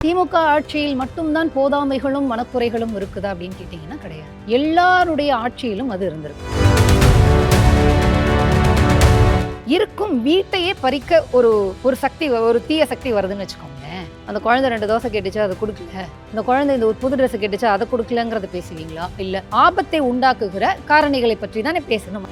திமுக ஆட்சியில் மட்டும்தான் போதாமைகளும் மனக்குறைகளும் இருக்குதா அப்படின்னு கேட்டீங்கன்னா கிடையாது. எல்லாருடைய ஆட்சியிலும் அது இருந்திருக்கு. இருக்கும் வீட்டையே பறிக்க ஒரு சக்தி, ஒரு தீய சக்தி வருதுன்னு வச்சுக்கோங்களேன். அந்த குழந்தை 2 தோசை கேட்டுச்சு, அதை கொடுக்கல. இந்த குழந்தை இந்த ஒரு புது ட்ரெஸ் கேட்டுச்சு, அதை கொடுக்கலங்கிறத பேசுவீங்களா? இல்ல ஆபத்தை உண்டாக்குகிற காரணிகளை பற்றி தானே பேசணும்.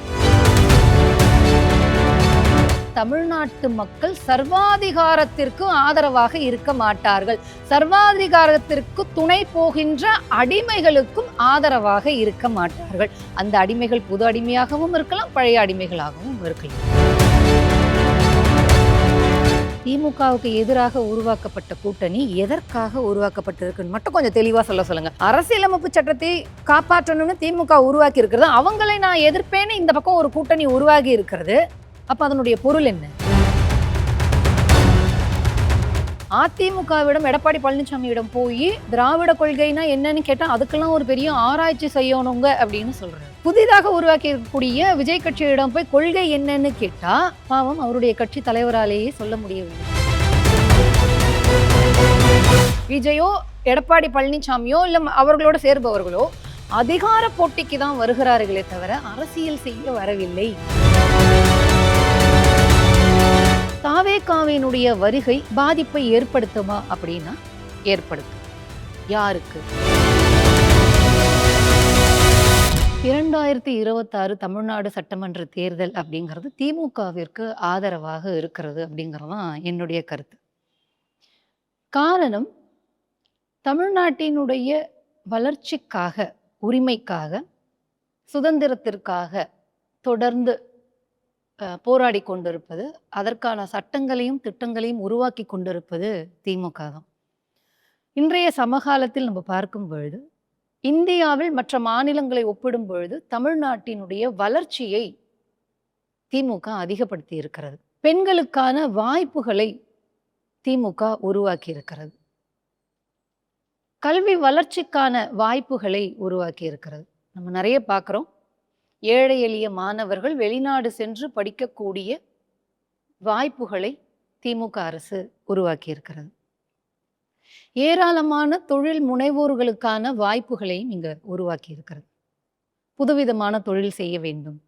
தமிழ்நாட்டு மக்கள் சர்வாதிகாரத்திற்கு ஆதரவாக இருக்க மாட்டார்கள். சர்வாதிகாரத்திற்கு துணை போகின்ற அடிமைகளுக்கும் ஆதரவாக இருக்க மாட்டார்கள். அந்த அடிமைகள் புது அடிமையாகவும் இருக்கலாம், பழைய அடிமைகளாகவும் இருக்கலாம். திமுகவுக்கு எதிராக உருவாக்கப்பட்ட கூட்டணி எதற்காக உருவாக்கப்பட்டிருக்குன்னு மட்டும் கொஞ்சம் தெளிவா சொல்லுங்க. அரசியலமைப்பு சட்டத்தை காப்பாற்றணும்னு திமுக உருவாக்கி இருக்கிறது. அவங்களை நான் எதிர்ப்பேன்னு இந்த பக்கம் ஒரு கூட்டணி உருவாகி இருக்கிறது. அப்ப அதனுடைய பொருள் என்ன? அதிமுகவிடம் எடப்பாடி பழனிசாமியிடம் போய் திராவிட கொள்கைனா என்னன்னு கேட்டா அதுக்கெல்லாம் ஒரு பெரிய ஆராய்ச்சி செய்யணுங்க அப்படின்னு சொல்றாரு. புதிதாக உருவாக்கி இருக்கக்கூடிய விஜய் கட்சியிடம் போய் கொள்கை என்னன்னு கேட்டா பாவம் அவருடைய கட்சி தலைவராலேயே சொல்ல முடியவில்லை. விஜயோ எடப்பாடி பழனிசாமியோ இல்ல அவர்களோட சேர்பவர்களோ அதிகார போட்டிக்கு தான் வருகிறார்களே தவிர அரசியல் செய்ய வரவில்லை. தாவேகாவினுடைய வருகை பாதிப்பை ஏற்படுத்துமா அப்படின்னா ஏற்படுத்தும். யாருக்கு? 2026 தமிழ்நாடு சட்டமன்ற தேர்தல் அப்படிங்கிறது திமுகவிற்கு ஆதரவாக இருக்கிறது அப்படிங்கிறது தான் என்னுடைய கருத்து. காரணம், தமிழ்நாட்டினுடைய வளர்ச்சிக்காக, உரிமைக்காக, சுதந்திரத்திற்காக தொடர்ந்து போராடி கொண்டிருப்பது, அதற்கான சட்டங்களையும் திட்டங்களையும் உருவாக்கி கொண்டிருப்பது திமுக தான். இன்றைய சமகாலத்தில் நம்ம பார்க்கும் பொழுது இந்தியாவில் மற்ற மாநிலங்களை ஒப்பிடும் பொழுது தமிழ்நாட்டினுடைய வளர்ச்சியை திமுக அதிகப்படுத்தி இருக்கிறது. பெண்களுக்கான வாய்ப்புகளை திமுக உருவாக்கி இருக்கிறது. கல்வி வளர்ச்சிக்கான வாய்ப்புகளை உருவாக்கி இருக்கிறது. நம்ம நிறைய பார்க்குறோம். ஏழை எளிய மாணவர்கள் வெளிநாடு சென்று படிக்கக்கூடிய வாய்ப்புகளை திமுக அரசு உருவாக்கி இருக்கிறது. ஏராளமான தொழில் முனைவோர்களுக்கான வாய்ப்புகளையும் இங்க உருவாக்கி இருக்கிறது. புதுவிதமான தொழில் செய்ய வேண்டும்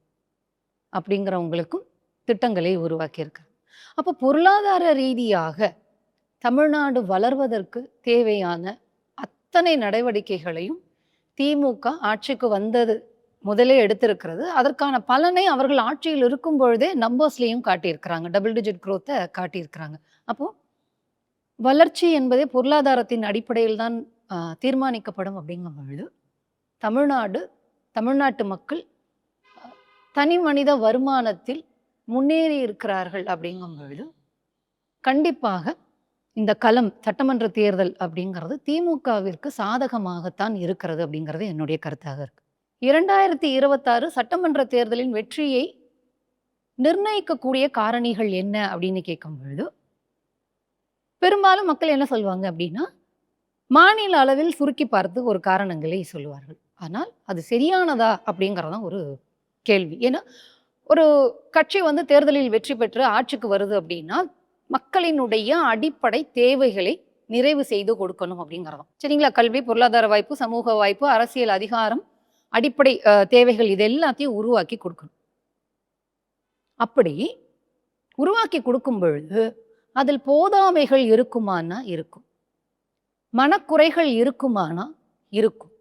அப்படிங்கிறவங்களுக்கும் திட்டங்களை உருவாக்கி இருக்கிறது. அப்போ பொருளாதார ரீதியாக தமிழ்நாடு வளர்வதற்கு தேவையான அத்தனை நடவடிக்கைகளையும் திமுக ஆட்சிக்கு வந்தது முதலே எடுத்திருக்கிறது. அதற்கான பலனை அவர்கள் ஆட்சியில் இருக்கும் பொழுதே நம்பர்ஸ்லையும் காட்டியிருக்கிறாங்க. Double digit குரோத்தை காட்டியிருக்கிறாங்க. அப்போ வளர்ச்சி என்பதே பொருளாதாரத்தின் அடிப்படையில் தான் தீர்மானிக்கப்படும் அப்படிங்கும் பொழுது தமிழ்நாட்டு மக்கள் தனி மனித வருமானத்தில் முன்னேறி இருக்கிறார்கள் அப்படிங்கும் பொழுது கண்டிப்பாக இந்த களம் சட்டமன்ற தேர்தல் அப்படிங்கிறது திமுகவிற்கு சாதகமாகத்தான் இருக்கிறது அப்படிங்கிறது என்னுடைய கருத்தாக இருக்கு. 2026 சட்டமன்ற தேர்தலின் வெற்றியை நிர்ணயிக்கக்கூடிய காரணிகள் என்ன அப்படின்னு கேட்கும் பொழுது பெரும்பாலும் மக்கள் என்ன சொல்லுவாங்க அப்படின்னா மாநில அளவில் சுருக்கி பார்த்து ஒரு காரணங்களை சொல்லுவார்கள். ஆனால் அது சரியானதா அப்படிங்கிறதான் ஒரு கேள்வி. ஏன்னா ஒரு கட்சி தேர்தலில் வெற்றி பெற்று ஆட்சிக்கு வருது அப்படின்னா மக்களினுடைய அடிப்படை தேவைகளை நிறைவு செய்து கொடுக்கணும் அப்படிங்கிறதான். சரிங்களா? கல்வி, பொருளாதார வாய்ப்பு, சமூக வாய்ப்பு, அரசியல் அதிகாரம், அடிப்படை தேவைகள் இது எல்லாத்தையும் உருவாக்கி கொடுக்கணும். அப்படி உருவாக்கி கொடுக்கும் பொழுது அதில் போதாமைகள் இருக்குமானா இருக்கும், மனக்குறைகள் இருக்குமானா இருக்கும்.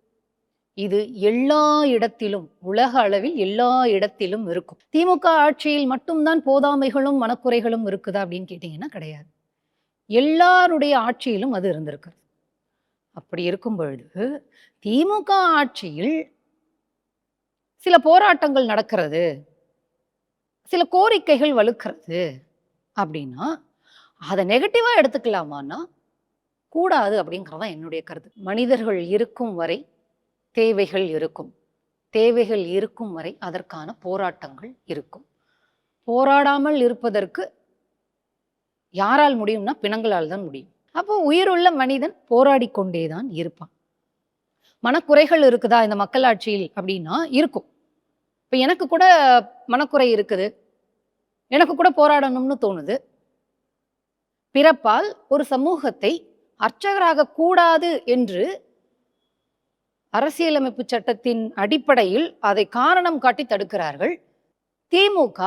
இது எல்லா இடத்திலும், உலக அளவில் எல்லா இடத்திலும் இருக்கும். திமுக ஆட்சியில் மட்டும்தான் போதாமைகளும் மனக்குறைகளும் இருக்குதா அப்படின்னு கேட்டீங்கன்னா கிடையாது. எல்லாருடைய ஆட்சியிலும் அது இருந்திருக்கு. அப்படி இருக்கும் பொழுது திமுக ஆட்சியில் சில போராட்டங்கள் நடக்கிறது, சில கோரிக்கைகள் வலுக்கிறது அப்படின்னா அதை நெகட்டிவா எடுத்துக்கலாமான்னா கூடாது அப்படிங்கிறதான் என்னுடைய கருத்து. மனிதர்கள் இருக்கும் வரை தேவைகள் இருக்கும், தேவைகள் இருக்கும் வரை அதற்கான போராட்டங்கள் இருக்கும். போராடாமல் இருப்பதற்கு யாரால் முடியும்னா பிணங்களால் தான் முடியும். அப்போ உயிருள்ள மனிதன் போராடி கொண்டேதான் இருப்பான். மனக்குறைகள் இருக்குதா இந்த மக்களாட்சியில் அப்படின்னா இருக்கும். இப்போ எனக்கு கூட மனக்குறை இருக்குது, எனக்கு கூட போராடணும்னு தோணுது. பிறப்பால் ஒரு சமூகத்தை அர்ச்சகராக கூடாது என்று அரசியலமைப்பு சட்டத்தின் அடிப்படையில் அதை காரணம் காட்டி தடுக்கிறார்கள். திமுக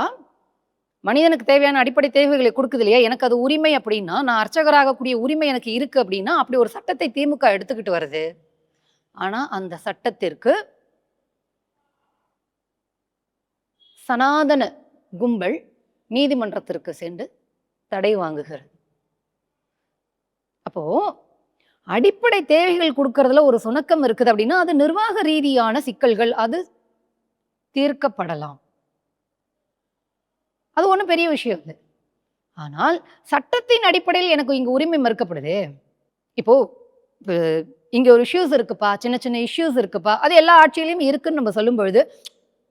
மனிதனுக்கு தேவையான அடிப்படை தேவைகளை கொடுக்குது இல்லையா, எனக்கு அது உரிமை அப்படின்னா, நான் அர்ச்சகராகக்கூடிய உரிமை எனக்கு இருக்கு அப்படின்னா, அப்படி ஒரு சட்டத்தை திமுக எடுத்துக்கிட்டு வருது. ஆனா அந்த சட்டத்திற்கு சனாதன கும்பல் நீதிமன்றத்திற்கு சென்று தடை வாங்குகிறது. அப்போ அடிப்படை தேவைகள் கொடுக்கறதுல ஒரு சுணக்கம் இருக்குது அப்படின்னா, அது நிர்வாக ரீதியான சிக்கல்கள், அது தீர்க்கப்படலாம். அது ஒன்றும் பெரிய விஷயம் இல்லை. ஆனால் சட்டத்தின் அடிப்படையில் எனக்கு இங்க உரிமை மறுக்கப்படுது. இப்போ இங்க ஒரு இஷ்யூஸ் இருக்குப்பா, சின்ன சின்ன இஷ்யூஸ் இருக்குப்பா, அது எல்லா ஆட்சியிலையும் இருக்குன்னு நம்ம சொல்லும் பொழுது,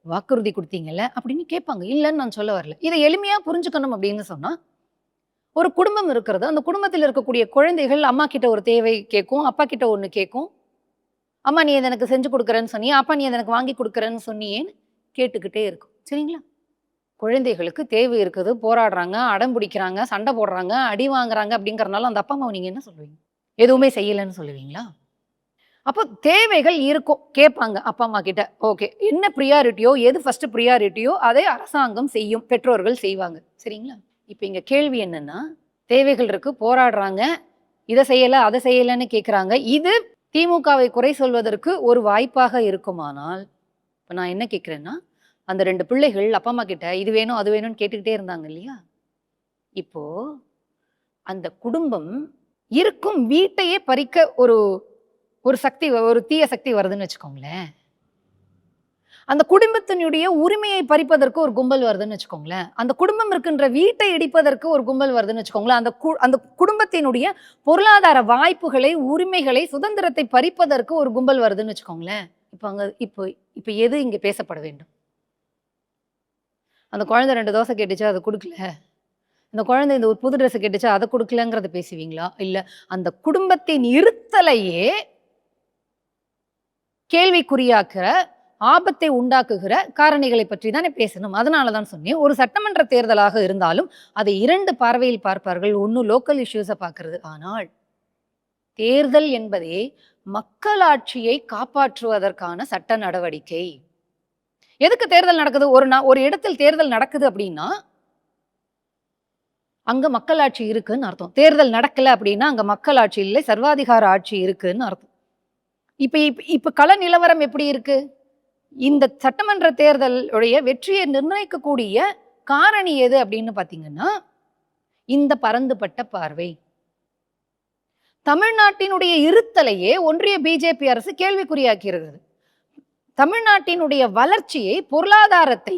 வாக்குறுதி கொடுத்தீங்கல்ல அப்படின்னு கேட்பாங்க. இல்லைன்னு நான் சொல்ல வரல. இதை எளிமையா புரிஞ்சுக்கணும் அப்படின்னு சொன்னா, ஒரு குடும்பம் இருக்கிறது, அந்த குடும்பத்தில் இருக்கக்கூடிய குழந்தைகள் அம்மா கிட்ட ஒரு தேவை கேட்கும், அப்பா கிட்ட ஒன்று கேட்கும். அம்மா நீ எனக்கு செஞ்சு கொடுக்குறேன்னு சொன்னியே, அப்பா நீ எனக்கு வாங்கி கொடுக்குறேன்னு சொன்னியேன்னு கேட்டுக்கிட்டே இருக்கும். சரிங்களா? குழந்தைகளுக்கு தேவை இருக்குது, போராடுறாங்க, அடம் பிடிக்கிறாங்க, சண்டை போடுறாங்க, அடி வாங்குறாங்க அப்படிங்கறதுனால அந்த அப்பா அம்மாவை நீங்க என்ன சொல்லுவீங்க? எதுவுமே செய்யலைன்னு சொல்லுவீங்களா? அப்போ தேவைகள் இருக்கும், கேட்பாங்க அப்பா அம்மா கிட்ட. ஓகே, என்ன ப்ரியாரிட்டியோ, எது ஃபர்ஸ்ட் ப்ரியாரிட்டியோ அதை அரசாங்கம் செய்யும், பெற்றோர்கள் செய்வாங்க. சரிங்களா? இப்போ இங்க கேள்வி என்னன்னா, தேவைகள் இருக்கு, போராடுறாங்க, இதை செய்யல அதை செய்யலன்னு கேட்குறாங்க. இது திமுகவை குறை சொல்வதற்கு ஒரு வாய்ப்பாக இருக்குமானால், இப்போ நான் என்ன கேட்குறேன்னா, அந்த 2 பிள்ளைகள் அப்பா அம்மா கிட்ட இது வேணும் அது வேணும்னு கேட்டுக்கிட்டே இருந்தாங்க இல்லையா? இப்போ அந்த குடும்பம் இருக்கும் வீட்டையே பறிக்க ஒரு ஒரு சக்தி, ஒரு தீய சக்தி வருதுன்னு வச்சுக்கோங்களேன். அந்த குடும்பத்தினுடைய உரிமையை பறிப்பதற்கு ஒரு கும்பல் வருதுன்னு வச்சுக்கோங்களேன். அந்த குடும்பம் இருக்கின்ற வீட்டை இடிப்பதற்கு ஒரு கும்பல் வருதுன்னு வச்சுக்கோங்களேன். அந்த குடும்பத்தினுடைய பொருளாதார வாய்ப்புகளை, உரிமைகளை, சுதந்திரத்தை பறிப்பதற்கு ஒரு கும்பல் வருதுன்னு வச்சுக்கோங்களேன். இப்போ எது இங்க பேசப்பட வேண்டும்? அந்த குழந்தை 2 தோசை கேட்டுச்சு, அதை கொடுக்கல. அந்த குழந்தை இந்த ஒரு புது ட்ரெஸ் கேட்டுச்சு, அதை கொடுக்கலங்கிறத பேசுவீங்களா? இல்ல அந்த குடும்பத்தின் இருத்தலையே கேள்விக்குறியாக்குற, ஆபத்தை உண்டாக்குகிற காரணிகளை பற்றி தானே பேசணும். அதனால தான் சொன்னேன், ஒரு சட்டமன்ற தேர்தலாக இருந்தாலும் அதை 2 பார்வையில் பார்ப்பார்கள். ஒன்று லோக்கல் இஷ்யூஸை பார்க்கறது. ஆனால் தேர்தல் என்பதே மக்களாட்சியை காப்பாற்றுவதற்கான சட்ட நடவடிக்கை. எதுக்கு தேர்தல் நடக்குது? ஒரு இடத்தில் தேர்தல் நடக்குது அப்படின்னா அங்க மக்களாட்சி இருக்குன்னு அர்த்தம். தேர்தல் நடக்கல அப்படின்னா அங்க மக்களாட்சி இல்லை, சர்வாதிகார ஆட்சி இருக்குன்னு அர்த்தம். இப்ப கள நிலவரம் எப்படி இருக்கு? இந்த சட்டமன்ற தேர்தலுடைய வெற்றியை நிர்ணயிக்கக்கூடிய காரணி எது அப்படின்னு பாத்தீங்கன்னா, இந்த பரந்துபட்ட பார்வை. தமிழ்நாட்டினுடைய இருத்தலையே ஒன்றிய பிஜேபி அரசு கேள்விக்குறியாக்கி இருக்கிறது. தமிழ்நாட்டினுடைய வளர்ச்சியை, பொருளாதாரத்தை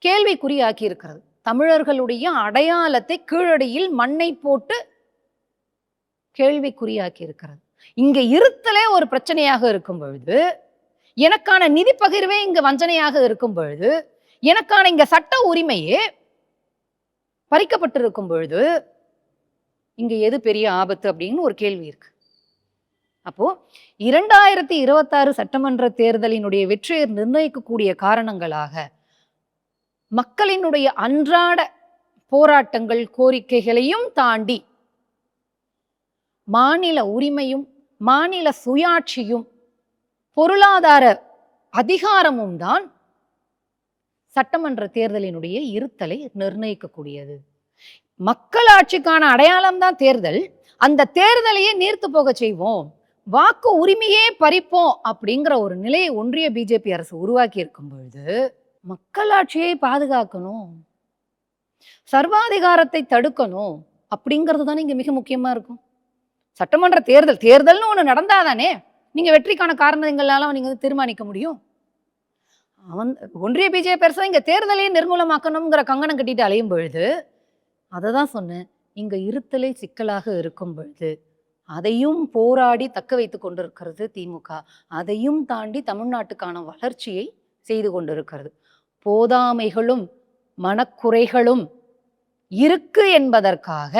கேள்விக்குறியாக்கி இருக்கிறது. தமிழர்களுடைய அடையாளத்தை கீழடியில் மண்ணை போட்டு கேள்விக்குறியாக்கி இருக்கிறது. இங்க இருத்தலே ஒரு பிரச்சனையாக இருக்கும் பொழுது, எனக்கான நிதி பகிர்வே இங்க வஞ்சனையாக இருக்கும் பொழுது, எனக்கான இங்க சட்ட உரிமையே பறிக்கப்பட்டிருக்கும் பொழுது, இங்க எது பெரிய ஆபத்து அப்படின்னு ஒரு கேள்வி இருக்கு. அப்போ 2026 சட்டமன்ற தேர்தலினுடைய வெற்றியை நிர்ணயிக்கக்கூடிய காரணங்களாக மக்களினுடைய அன்றாட போராட்டங்கள், கோரிக்கைகளையும் தாண்டி மாநில உரிமையும், மாநில சுயாட்சியும், பொருளாதார அதிகாரமும் தான் சட்டமன்ற தேர்தலினுடைய இருத்தலை நிர்ணயிக்கக்கூடியது. மக்களாட்சிக்கான அடையாளம் தான் தேர்தல். அந்த தேர்தலையே நீர்த்து போக செய்வோம், வாக்கு உரிமையே பறிப்போம் அப்படிங்கிற ஒரு நிலையை ஒன்றிய பிஜேபி அரசு உருவாக்கி இருக்கும் பொழுது, மக்களாட்சியை பாதுகாக்கணும், சர்வாதிகாரத்தை தடுக்கணும் அப்படிங்கிறது தானே இங்க மிக முக்கியமா இருக்கும். சட்டமன்ற தேர்தல்னு ஒண்ணு நடந்தாதானே நீங்க வெற்றிக்கான காரணங்களால நீங்க தீர்மானிக்க முடியும். ஒன்றிய பிஜேபி அரசு இங்க தேர்தலையே நிர்மூலமாக்கணுங்கிற கங்கணம் கட்டிட்டு அலையும் பொழுது, அதை தான் சொன்னேன், இங்க இருத்தலை சிக்கலாக இருக்கும் பொழுது அதையும் போராடி தக்க வைத்துக் கொண்டிருக்கிறது திமுக. அதையும் தாண்டி தமிழ்நாட்டுக்கான வளர்ச்சியை செய்து கொண்டிருக்கிறது. போதாமைகளும் மனக்குறைகளும் இருக்கு என்பதற்காக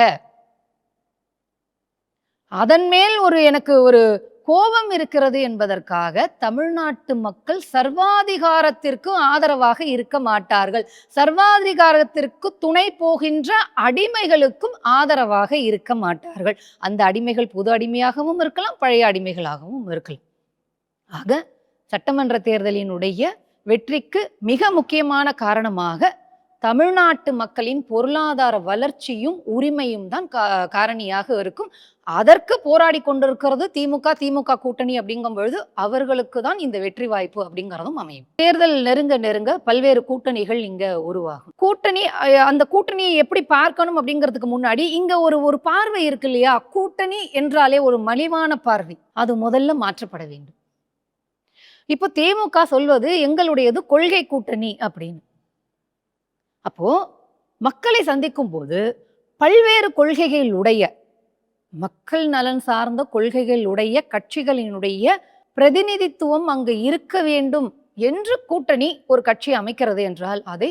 அதன் மேல் எனக்கு ஒரு கோபம் இருக்கிறது என்பதற்காக தமிழ்நாட்டு மக்கள் சர்வாதிகாரத்திற்கு ஆதரவாக இருக்க மாட்டார்கள். சர்வாதிகாரத்திற்கு துணை போகின்ற அடிமைகளுக்கும் ஆதரவாக இருக்க மாட்டார்கள். அந்த அடிமைகள் புது அடிமையாகவும் இருக்கலாம், பழைய அடிமைகளாகவும் இருக்கலாம். ஆக சட்டமன்ற தேர்தலினுடைய வெற்றிக்கு மிக முக்கியமான காரணமாக தமிழ்நாட்டு மக்களின் பொருளாதார வளர்ச்சியும் உரிமையும் தான் காரணியாக இருக்கும். அதற்கு போராடி கொண்டிருக்கிறது திமுக கூட்டணி அப்படிங்கும் பொழுது அவர்களுக்கு தான் இந்த வெற்றி வாய்ப்பு அப்படிங்கிறதும் அமையும். தேர்தல் நெருங்க நெருங்க பல்வேறு கூட்டணிகள் இங்க உருவாகும். அந்த கூட்டணியை எப்படி பார்க்கணும் அப்படிங்கிறதுக்கு முன்னாடி இங்க ஒரு பார்வை இருக்கு இல்லையா? கூட்டணி என்றாலே ஒரு மலிவான பார்வை, அது முதல்ல மாற்றப்பட வேண்டும். இப்போ திமுக சொல்வது எங்களுடையது கொள்கை கூட்டணி அப்படின்னு. அப்போ மக்களை சந்திக்கும் போது பல்வேறு கொள்கைகளுடைய, மக்கள் நலன் சார்ந்த கொள்கைகளுடைய கட்சிகளினுடைய பிரதிநிதித்துவம் அங்கு இருக்க வேண்டும் என்று கூட்டணி ஒரு கட்சி அமைக்கிறது என்றால் அதை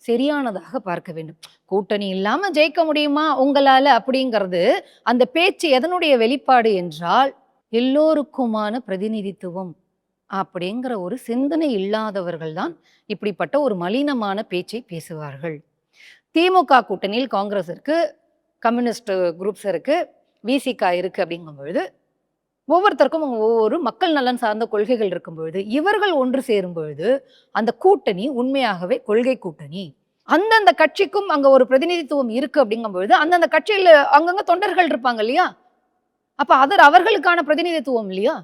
சரியானதாக பார்க்க வேண்டும். கூட்டணி இல்லாம ஜெயிக்க முடியுமா உங்களால அப்படிங்கிறது அந்த பேச்சு எதனுடைய வெளிப்பாடு என்றால் எல்லோருக்குமான பிரதிநிதித்துவம் அப்படிங்கிற ஒரு சிந்தனை இல்லாதவர்கள் தான் இப்படிப்பட்ட ஒரு மலினமான பேச்சை பேசுவார்கள். திமுக கூட்டணியில் காங்கிரஸ் இருக்கு, கம்யூனிஸ்ட் குரூப்ஸ் இருக்கு, விசிக இருக்கு அப்படிங்கும் பொழுது ஒவ்வொருத்தருக்கும் ஒவ்வொரு மக்கள் நலன் சார்ந்த கொள்கைகள் இருக்கும் பொழுது இவர்கள் ஒன்று சேரும் பொழுது அந்த கூட்டணி உண்மையாகவே கொள்கை கூட்டணி. அந்தந்த கட்சிக்கும் அங்க ஒரு பிரதிநிதித்துவம் இருக்கு அப்படிங்கும் பொழுது அந்தந்த கட்சியில் அங்கங்க தொண்டர்கள் இருப்பாங்க இல்லையா? அப்ப அவர்களுக்கான பிரதிநிதித்துவம் இல்லையா?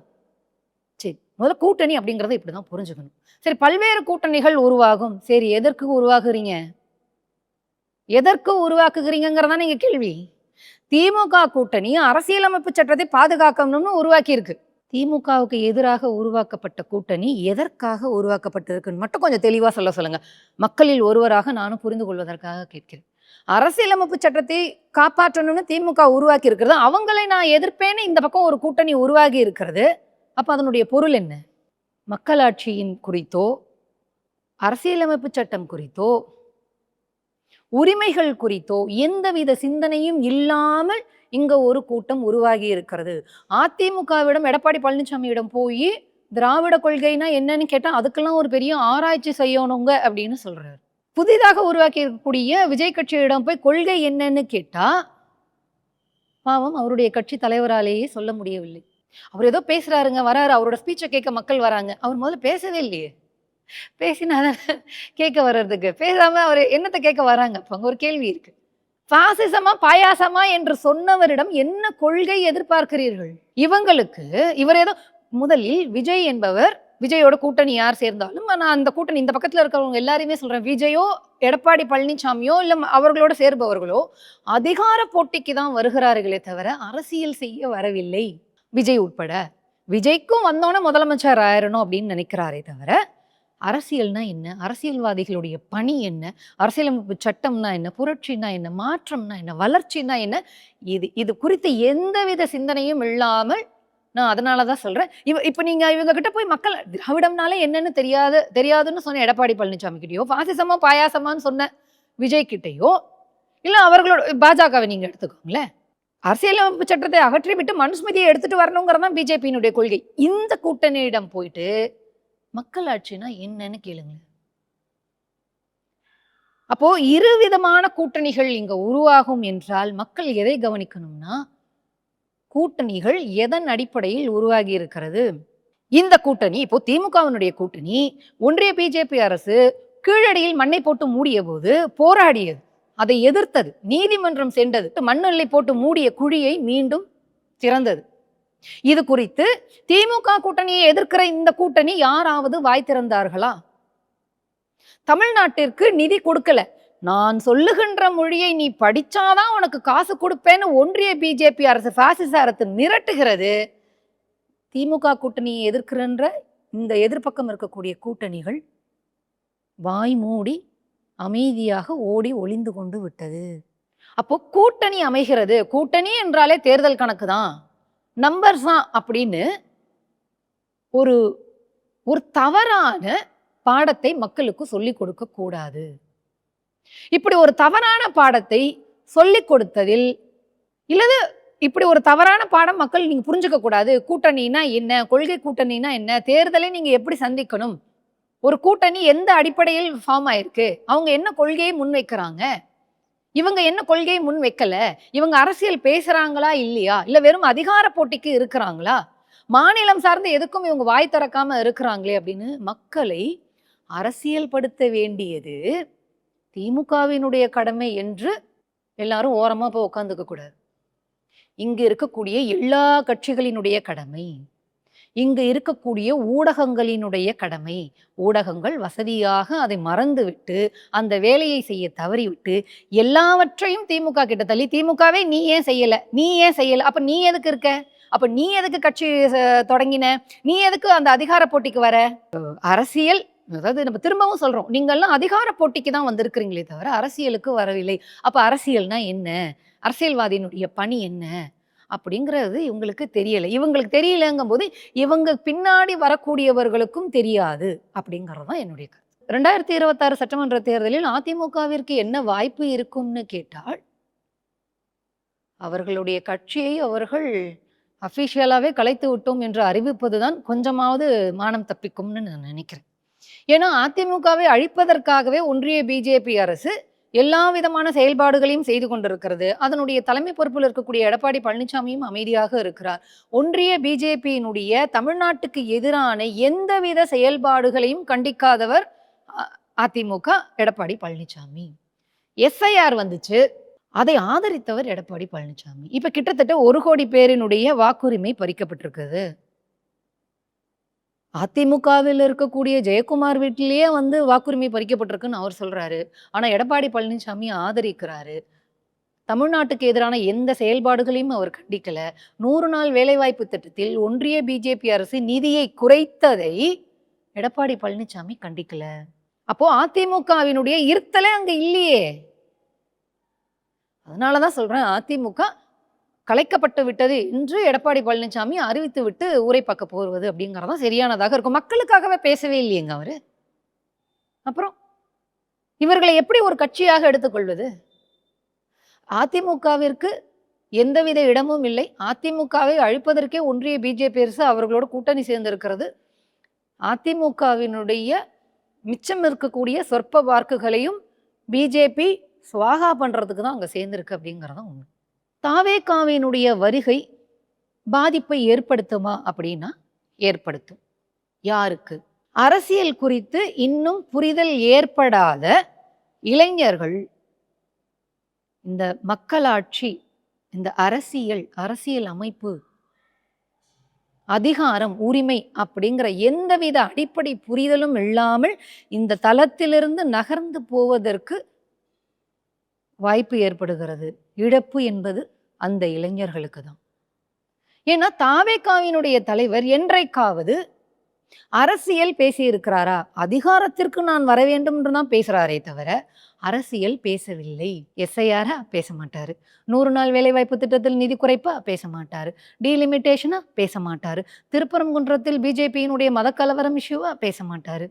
சரி, முதல்ல கூட்டணி அப்படிங்கறத இப்படிதான் புரிஞ்சுக்கணும். சரி, பல்வேறு கூட்டணிகள் உருவாகும். சரி, எதற்கு உருவாக்குறீங்க? எதற்கு உருவாக்குகிறீங்கிறதா நீங்க கேள்வி. திமுக கூட்டணி அரசியலமைப்பு சட்டத்தை பாதுகாக்கணும்னு உருவாக்கி இருக்கு. திமுகவுக்கு எதிராக உருவாக்கப்பட்ட கூட்டணி எதற்காக உருவாக்கப்பட்டிருக்குன்னு மட்டும் கொஞ்சம் தெளிவா சொல்லுங்க. மக்களில் ஒருவராக நானும் புரிந்து கொள்வதற்காக கேட்கிறேன். அரசியலமைப்பு சட்டத்தை காப்பாற்றணும்னு திமுக உருவாக்கி இருக்கிறது, அவங்களை நான் எதிர்ப்பேன்னு இந்த பக்கம் ஒரு கூட்டணி உருவாகி இருக்கிறது. அப்ப அதனுடைய பொருள் என்ன? மக்களாட்சியின் குறித்தோ, அரசியலமைப்பு சட்டம் குறித்தோ, உரிமைகள் குறித்தோ எந்தவித சிந்தனையும் இல்லாமல் இங்க ஒரு கூட்டம் உருவாகி இருக்கிறது. அதிமுகவிடம் எடப்பாடி பழனிசாமியிடம் போய் திராவிட கொள்கைனா என்னன்னு கேட்டா அதுக்கெல்லாம் ஒரு பெரிய ஆராய்ச்சி செய்யணுங்க அப்படின்னு சொல்றாரு. புதிதாக உருவாக்கி இருக்கக்கூடிய விஜய் கட்சியிடம் போய் கொள்கை என்னன்னு கேட்டா பாவம் அவருடைய கட்சி தலைவராலேயே சொல்ல முடியவில்லை. அவர் ஏதோ பேசுறாருங்க, வராரு, அவரோட ஸ்பீச்சை கேட்க மக்கள் வராங்க. அவர் முதல்ல பேசவே இல்லையே. பேசினாதான் கேட்க வர்றதுக்கு, பேசாம அவர் என்னத்தை கேட்க வராங்க? அப்ப அங்க ஒரு கேள்வி இருக்கு. பாசிசமா பாயாசமா என்று சொன்னவரிடம் என்ன கொள்கை எதிர்பார்க்கிறீர்கள்? இவர் ஏதோ முதலில் விஜய் என்பவர், விஜயோட கூட்டணி யார் சேர்ந்தாலும் நான் அந்த கூட்டணி இந்த பக்கத்துல இருக்கிறவங்க எல்லாரையுமே சொல்றேன், விஜயோ எடப்பாடி பழனிசாமியோ இல்ல அவர்களோட சேர்பவர்களோ அதிகார போட்டிக்கு தான் வருகிறார்களே தவிர அரசியல் செய்ய வரவில்லை. விஜய் உட்பட விஜய்க்கும் வந்தோன்னே முதலமைச்சர் ஆயிரணும் அப்படின்னு நினைக்கிறாரே தவிர அரசியல்னா என்ன, அரசியல்வாதிகளுடைய பணி என்ன, அரசியலமைப்பு சட்டம்னா என்ன, புரட்சினா என்ன, மாற்றம்னா என்ன, வளர்ச்சினா என்ன, இது குறித்த எந்தவித சிந்தனையும் இல்லாமல் நான் அதனாலதான் சொல்றேன். இப்ப நீங்க இவங்க கிட்ட போய் மக்கள் திராவிடம்னாலே என்னன்னு தெரியாதுன்னு சொன்ன எடப்பாடி பழனிசாமி கிட்டயோ, பாசிசமா பாயாசமான்னு சொன்ன விஜய் கிட்டையோ, இல்ல அவர்களோட பாஜகவை நீங்க எடுத்துக்கோங்களேன், அரசியலமைப்பு சட்டத்தை அகற்றி விட்டு மனுஸ்மிதியை எடுத்துட்டு வரணுங்கிறதான் பிஜேபியினுடைய கொள்கை. இந்த கூட்டணியிடம் போயிட்டு மக்களாட்சினா என்னன்னு கேளுங்க. அப்போ இருவிதமான கூட்டணிகள் இங்க உருவாகும் என்றால் மக்கள் எதை கவனிக்கணும்னா, கூட்டணிகள் எதன் அடிப்படையில் உருவாகி இருக்கிறது. இந்த கூட்டணி, இப்போ திமுகவினுடைய கூட்டணி ஒன்றிய பிஜேபி அரசு கீழடியில் மண்ணை போட்டு மூடிய போது போராடியது, அதை எதிர்த்தது, நீதிமன்றம் சென்றது, மண்ணெல்லை போட்டு மூடிய குழியை மீண்டும் திறந்தது. இது குறித்து திமுக கூட்டணியை எதிர்க்கிற இந்த கூட்டணி யாராவது வாய் திறந்தார்களா? தமிழ்நாட்டிற்கு நிதி கொடுக்கல, நான் சொல்லுகின்ற மொழியை நீ படிச்சாதான் உனக்கு காசு கொடுப்பேன்னு ஒன்றிய பிஜேபி அரசு பாசிச அரசு மிரட்டுகிறது. திமுக கூட்டணியை எதிர்க்கின்ற இந்த எதிர்பக்கம் இருக்கக்கூடிய கூட்டணிகள் வாய் மூடி அமைதியாக ஓடி ஒளிந்து கொண்டு விட்டது. அப்போ கூட்டணி அமைகிறது, கூட்டணி என்றாலே தேர்தல் கணக்கு தான், நம்பர்ஸ் தான் அப்படின்னு ஒரு தவறான பாடத்தை மக்களுக்கு சொல்லிக் கொடுக்க கூடாது. இப்படி ஒரு தவறான பாடத்தை சொல்லிக் கொடுத்ததில் இல்லது இப்படி ஒரு தவறான பாடம் மக்கள் நீங்க புரிஞ்சுக்க கூடாது. கூட்டணினா என்ன? கொள்கை கூட்டணினா என்ன? தேர்தலை நீங்க எப்படி சந்திக்கணும்? ஒரு கூட்டணி எந்த அடிப்படையில் ஃபார்ம் ஆயிருக்கு? அவங்க என்ன கொள்கையை முன்வைக்கிறாங்க? இவங்க என்ன கொள்கையை முன் வைக்கல? இவங்க அரசியல் பேசுறாங்களா? இல்லையா? இல்ல வெறும் அதிகார போட்டிக்கு இருக்கிறாங்களா? மாநிலம் சார்ந்து எதுக்கும் இவங்க வாய் திறக்காம இருக்கிறாங்களே அப்படின்னு மக்களை அரசியல் படுத்த வேண்டியது திமுகவினுடைய கடமை என்று எல்லாரும் ஓரமா போய் உட்கார்ந்துக்க கூடாது. இங்கு இருக்கக்கூடிய எல்லா கட்சிகளினுடைய கடமை. இங்கு இருக்கக்கூடிய ஊடகங்களினுடைய கடமை. ஊடகங்கள் வசதியாக அதை மறந்துவிட்டு, அந்த வேலையை செய்ய தவறிவிட்டு, எல்லாவற்றையும் திமுக கிட்ட தள்ளி, திமுகவே நீ ஏன் செய்யல? நீ ஏன் செய்யல? அப்ப நீ எதுக்கு இருக்க? அப்ப நீ எதுக்கு கட்சி தொடங்கின? நீ எதுக்கு அந்த அதிகார போட்டிக்கு வர? அரசியல் அதாவது நம்ம திரும்பவும் சொல்றோம். நீங்கள்லாம் அதிகார போட்டிக்கு தான் வந்திருக்கிறீங்களே தவிர, அரசியலுக்கு வரவில்லை. அப்ப அரசியல்னா என்ன? அரசியல்வாதியினுடைய பணி என்ன? அப்படிங்கிறது இவங்களுக்கு தெரியல. இவங்களுக்கு தெரியலங்கும்போது, இவங்க பின்னாடி வரக்கூடியவர்களுக்கும் தெரியாது அப்படிங்கிறது தான் என்னுடைய கருத்து. 2026 சட்டமன்ற தேர்தலில் அதிமுகவிற்கு என்ன வாய்ப்பு இருக்கும்னு கேட்டால், அவர்களுடைய கட்சியை அவர்கள் அஃபிஷியலாவே கலைத்து விட்டோம் என்று அறிவிப்பது தான் கொஞ்சமாவது மானம் தப்பிக்கும்னு நான் நினைக்கிறேன். ஏன்னா அதிமுகவை அழிப்பதற்காகவே ஒன்றிய பிஜேபி அரசு எல்லா விதமான செயல்பாடுகளையும் செய்து கொண்டிருக்கிறது. அதனுடைய தலைமை பொறுப்பில் இருக்கக்கூடிய எடப்பாடி பழனிசாமியும் அமைதியாக இருக்கிறார். ஒன்றிய பிஜேபியினுடைய தமிழ்நாட்டுக்கு எதிரான எந்தவித செயல்பாடுகளையும் கண்டிக்காதவர் அதிமுக எடப்பாடி பழனிசாமி. எஸ்ஐஆர் வந்துச்சு. அதை ஆதரித்தவர் எடப்பாடி பழனிசாமி. இப்ப கிட்டத்தட்ட 1 கோடி பேரினுடைய வாக்குரிமை பறிக்கப்பட்டிருக்குது. அதிமுகவில் இருக்கக்கூடிய ஜெயக்குமார் வீட்டிலேயே வாக்குரிமை பறிக்கப்பட்டிருக்குன்னு அவர் சொல்றாரு. ஆனா எடப்பாடி பழனிசாமி ஆதரிக்கிறாரு. தமிழ்நாட்டுக்கு எதிரான எந்த செயல்பாடுகளையும் அவர் கண்டிக்கல. 100 நாள் வேலைவாய்ப்பு திட்டத்தில் ஒன்றிய பிஜேபி அரசு நிதியை குறைத்ததை எடப்பாடி பழனிசாமி கண்டிக்கல. அப்போ அதிமுகவினுடைய இருத்தலே அங்க இல்லையே. அதனாலதான் சொல்றேன், அதிமுக கலைக்கப்பட்டு விட்டது என்று எடப்பாடி பழனிசாமி அறிவித்து விட்டு ஊரை பார்க்க போவது அப்படிங்கிறதா சரியானதாக இருக்கும். மக்களுக்காகவே பேசவே இல்லையேங்க அவரு. அப்புறம் இவர்களை எப்படி ஒரு கட்சியாக எடுத்துக்கொள்வது? அதிமுகவிற்கு எந்தவித இடமும் இல்லை. அதிமுகவை அழிப்பதற்கே ஒன்றிய பிஜேபி அரசு அவர்களோட கூட்டணி சேர்ந்திருக்கிறது. அதிமுகவினுடைய மிச்சம் இருக்கக்கூடிய சொற்ப வாக்குகளையும் பிஜேபி சுவாகா பண்றதுக்கு தான் அங்க சேர்ந்திருக்கு அப்படிங்கிறதான் உண்மை. தாவேகாவினுடைய வருகை பாதிப்பை ஏற்படுத்துமா அப்படின்னா ஏற்படுத்தும். யாருக்கு? அரசியல் குறித்து இன்னும் புரிதல் ஏற்படாத இளைஞர்கள் இந்த மக்களாட்சி, இந்த அரசியல் அமைப்பு, அதிகாரம், உரிமை அப்படிங்கிற எந்தவித அடிப்படை புரிதலும் இல்லாமல் இந்த தளத்திலிருந்து நகர்ந்து போவதற்கு வாய்ப்பு ஏற்படுகிறது. இழப்பு என்பது அந்த இளைஞர்களுக்கு தான். ஏன்னா தாவேகாவினுடைய தலைவர் என்றைக்காவது அரசியல் பேசியிருக்கிறாரா? அதிகாரத்திற்கு நான் வர வேண்டும் என்று தான் பேசுறாரே தவிர அரசியல் பேசவில்லை. எஸ்ஐஆரா? பேச மாட்டாரு. 100 நாள் வேலைவாய்ப்பு திட்டத்தில் நிதி குறைப்பா? பேச மாட்டாரு. டீலிமிட்டேஷனா? பேச மாட்டாரு. திருப்பரங்குன்றத்தில் பிஜேபியினுடைய மதக்கலவரம் இஷ்யூவா? பேச மாட்டாரு.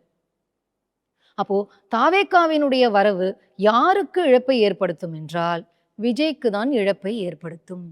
அப்போ தாவேகாவினுடைய வரவு யாருக்கு இழப்பை ஏற்படுத்தும் என்றால் விஜய்க்கு தான் இழப்பை ஏற்படுத்தும்.